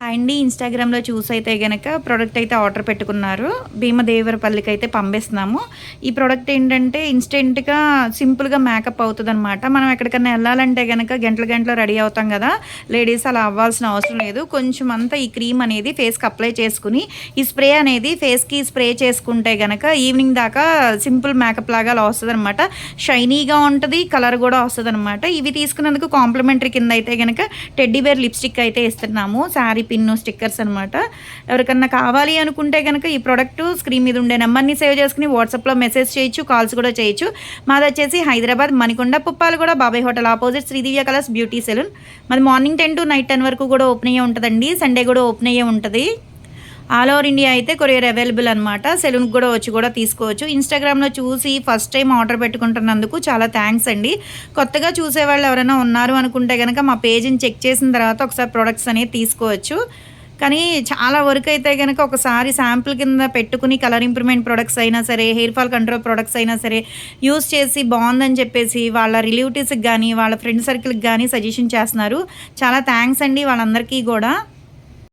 అండి ఇన్‌స్టాగ్రామ్‌లో చూసైతే గనక ప్రొడక్ట్ అయితే ఆర్డర్ పెట్టుకున్నారు. భీమదేవరపల్లికైతే పంపిస్తున్నాము. ఈ ప్రొడక్ట్ ఏంటంటే ఇన్‌స్టెంట్‌గా సింపుల్‌గా మేకప్ అవుతదనమాట. మనం ఎక్కడికన్నా ఎళ్ళాలంటే గనక గంటలు గంటలు రెడీ అవుతాం గదా! లేడీస్ అలా అవ్వాల్సిన అవసరం లేదు. కొంచెం అంతా ఈ క్రీమ్ అనేది ఫేస్‌కి అప్లై చేసుకొని, ఈ స్ప్రే అనేది ఫేస్‌కి స్ప్రే చేసుకుంటే గనక ఈవినింగ్ దాకా సింపుల్ మేకప్ లాగా అలా వస్తదనమాట. షైనీగా ఉంటది. కలర్ గూడా వస్తదనమాట. ఇవి తీసుకున్నందుకు కాంప్లిమెంటరీ కింద అయితే గనక టెడ్డీ బేర్ లిప్‌స్టిక్ అయితే ఇస్తున్నాము. శారీ పిన్ను, స్టిక్కర్స్ అనమాట. ఎవరికన్నా కావాలి అనుకుంటే గనక ఈ ప్రొడక్టు స్క్రీన్ మీద ఉండే నెంబర్‌ని సేవ్ చేసుకొని వాట్సాప్‌లో మెసేజ్ చేయొచ్చు, కాల్స్ కూడా చేయొచ్చు. మాదొచ్చేసి Hyderabad Manikonda, Puppalaguda, Babai hotel opposite Sridivya colours beauty salon. మాది మార్నింగ్ 10 టు నైట్ 10 వరకు కూడా ఓపెన్ అయ్యే ఉంటదండి. సండే కూడా ఓపెన్ అయ్యే ఉంటది. ఆల్ ఓవర్ ఇండియా అయితే కొరియర్ అవైలబుల్ అనమాట. సెలూన్‌కి కూడా వచ్చి కూడా తీసుకోవచ్చు. ఇన్‌స్టాగ్రామ్‌లో చూసి ఫస్ట్ టైం ఆర్డర్ పెట్టుకుంటున్నందుకు చాలా థ్యాంక్స్ అండి. కొత్తగా చూసేవాళ్ళు ఎవరైనా ఉన్నారు అనుకుంటే గనక మా పేజ్‌ని చెక్ చేసిన తర్వాత ఒకసారి ప్రొడక్ట్స్ అనేవి తీసుకోవచ్చు. కానీ చాలా వరకైతే గనక ఒకసారి శాంపుల్ కింద పెట్టుకుని కలర్ ఇంప్రూవ్‌మెంట్ ప్రొడక్ట్స్ అయినా సరే, హెయిర్ ఫాల్ కంట్రోల్ ప్రొడక్ట్స్ అయినా సరే యూజ్ చేసి బావుందని చెప్పేసి వాళ్ళ రిలేటివ్స్‌కి గానీ, వాళ్ళ ఫ్రెండ్ సర్కిల్‌కి గానీ సజెషన్ చేస్తున్నారు. చాలా థ్యాంక్స్ అండి వాళ్ళందరికీ గూడా.